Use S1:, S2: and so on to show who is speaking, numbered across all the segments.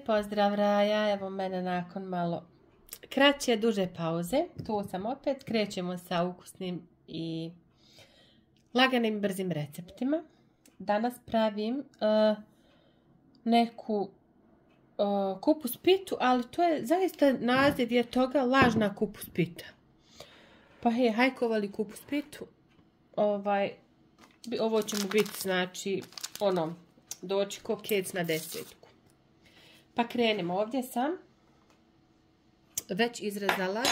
S1: Pozdrav Raja, evo mene nakon malo kraće, duže pauze. Tu sam opet, krećemo sa ukusnim i laganim brzim receptima. Danas pravim neku kupus pitu, ali to je zaista naziv je toga lažna kupus pita. Pa hajkovali kupus pitu. Ovo će mu biti, znači, doći ko kec na 10. Pa krenemo. Ovdje sam već izrezala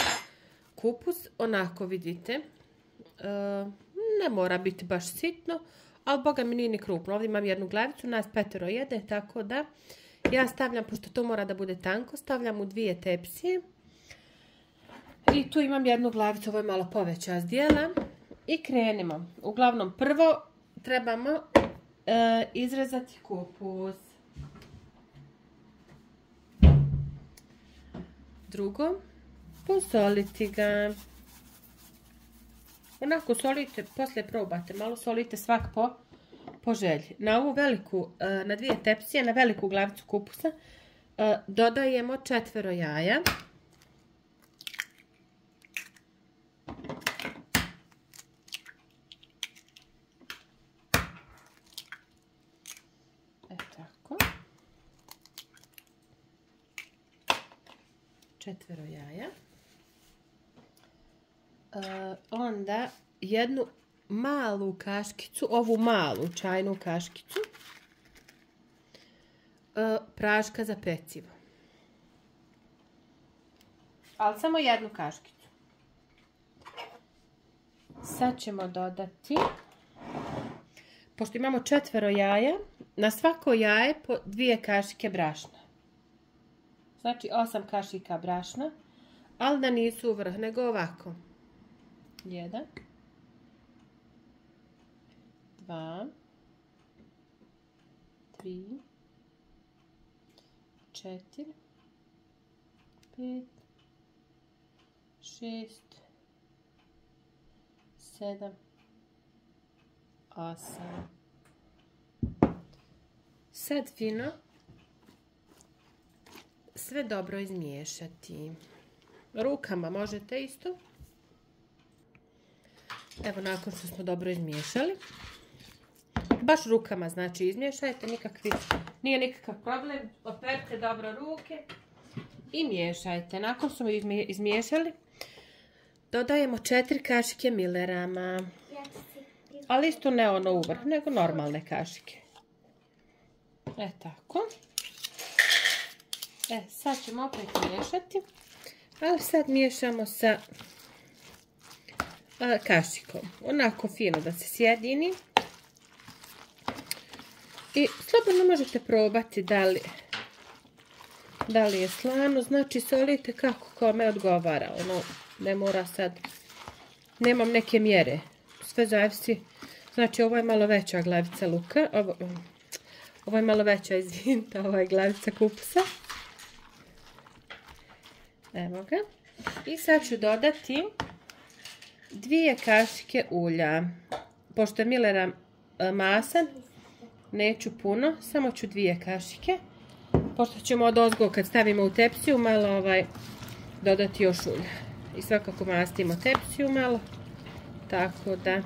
S1: kupus, onako vidite. Ne mora biti baš sitno, ali boga mi nije ni krupno. Ovdje imam jednu glavicu, nas 5 jede, tako da ja stavljam, pošto to mora da bude tanko, stavljam u 2 tepsije. I tu imam jednu glavicu, ovo je malo poveća zdjela. I krenemo. Uglavnom, prvo trebamo izrezati kupus. Drugo, posoliti ga. Onako solite, poslije probate, malo solite svak po želji. Na ovu veliku, na 2 tepsije, na veliku glavicu kupusa dodajemo 4 jaja. Tako. 4 jaja. Onda jednu malu kaškicu, ovu malu čajnu kaškicu praška za pecivo. Ali samo jednu kaškicu. Sad ćemo dodati, pošto imamo 4 jaja, na svako jaje po 2 kašike brašna. Znači 8 kašika brašna, ali da nisu u vrh, nego ovako. 1, 2, 3, 4, 5, 6, 7, 8. Sad fino sve dobro izmiješati. Rukama možete isto. Evo, nakon što smo dobro izmiješali. Baš rukama, znači, izmiješajte. Nije nikakav problem. Operite dobro ruke i miješajte. Nakon što smo izmiješali, dodajemo 4 kašike milerama. Ali isto ne ono uvrh, nego normalne kašike. Tako. Sad ćemo opet miješati. Ali sad miješamo sa kašikom. Onako fino da se sjedini. I slobodno možete probati da li je slano. Znači solite kako kome odgovara. Ne mora sad. Nemam neke mjere. Sve zavisi. Znači ovo je malo veća glavica luka. Ovo je malo veća, izvinite, ovo je glavica kupusa. Evo ga. I sad ću dodati 2 kašike ulja. Pošto je milera masan, neću puno, samo ću 2 kašike. Pošto ćemo odozgo kad stavimo u tepsiju malo dodati još ulja. I svakako mastimo tepsiju malo, tako da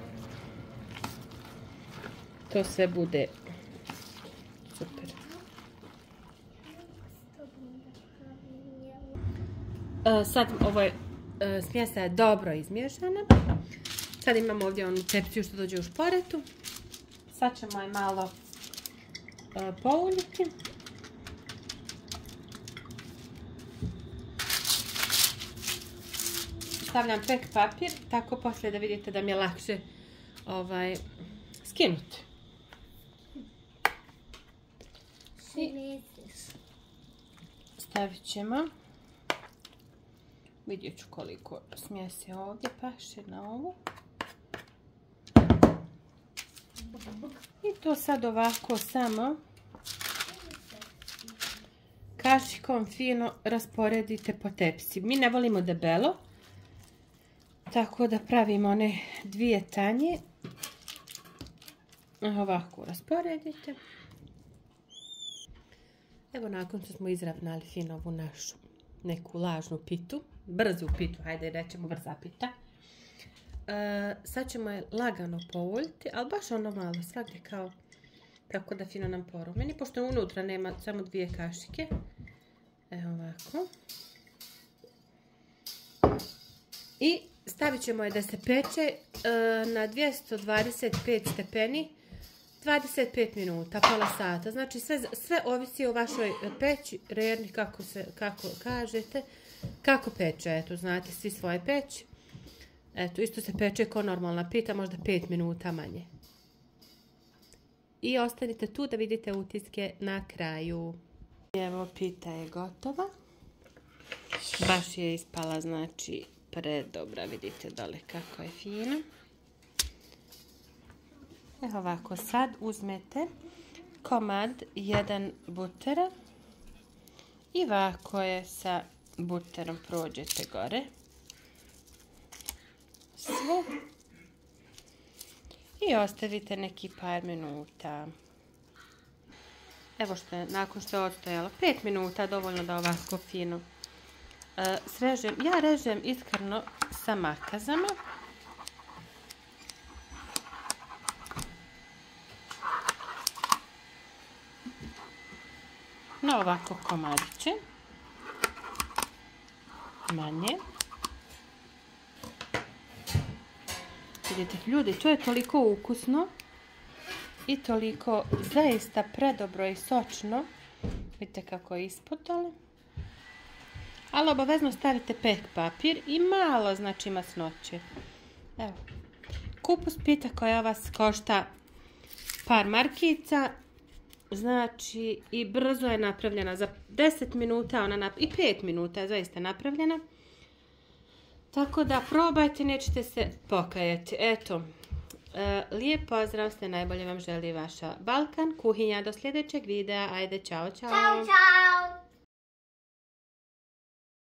S1: to sve bude super. Sad ovo smjesa je dobro izmiješana. Sad imamo ovdje onu tepsiju što dođe u šporetu. Sad ćemo je malo pouljiti. Stavljam pek papir, tako poslije da vidite da mi je lakše skinuti. Stavit ćemo. Vidjet ću koliko smjese ovdje paše na ovu. I to sad ovako samo kašikom fino rasporedite po tepsi. Mi ne volimo debelo, tako da pravimo one 2 tanje. Ovako rasporedite. Evo nakon što smo izravnali fino ovu našu neku lažnu pitu, brzu pitu, hajde rećemo brza pita. Sad ćemo je lagano pouljiti, ali baš ono malo svakdje kao tako da fino nam porumeni, pošto unutra nema samo 2 kašike. Evo ovako. I stavit ćemo je da se peče na 225 stepeni 25 minuta, pola sata. Znači sve ovisi o vašoj peći, rerni kako kažete, kako peče. Eto, znate svi svoje peći. Eto, isto se peče kao normalna pita, možda 5 minuta manje. I ostanite tu da vidite utiske na kraju. Evo, pita je gotova. Baš je ispala, znači, predobra. Vidite dole kako je fina. Evo ovako, sad uzmete komad 1 butera i ovako je sa buterom prođete gore. Sve. I ostavite neki par minuta. Evo nakon što je odstojalo 5 minuta, dovoljno da ovako fino srežem. Ja režem iskreno sa makazama. Na ovako komadiće. Manje. Vidite ljudi, to je toliko ukusno i toliko zaista predobro i sočno. Vidite kako je ispotalo. Ali obavezno stavite pek papir i malo, znači, masnoće. Evo. Kupus pita koja vas košta par markica. Znači, i brzo je napravljena. Za 10 minuta i 5 minuta je zaista napravljena. Tako da probajte, nećete se pokajati. Eto, lijep pozdrav, sve najbolje vam želi vaša Balkan kuhinja. Do sljedećeg videa. Ajde, čao, čao.
S2: Ćao, čao.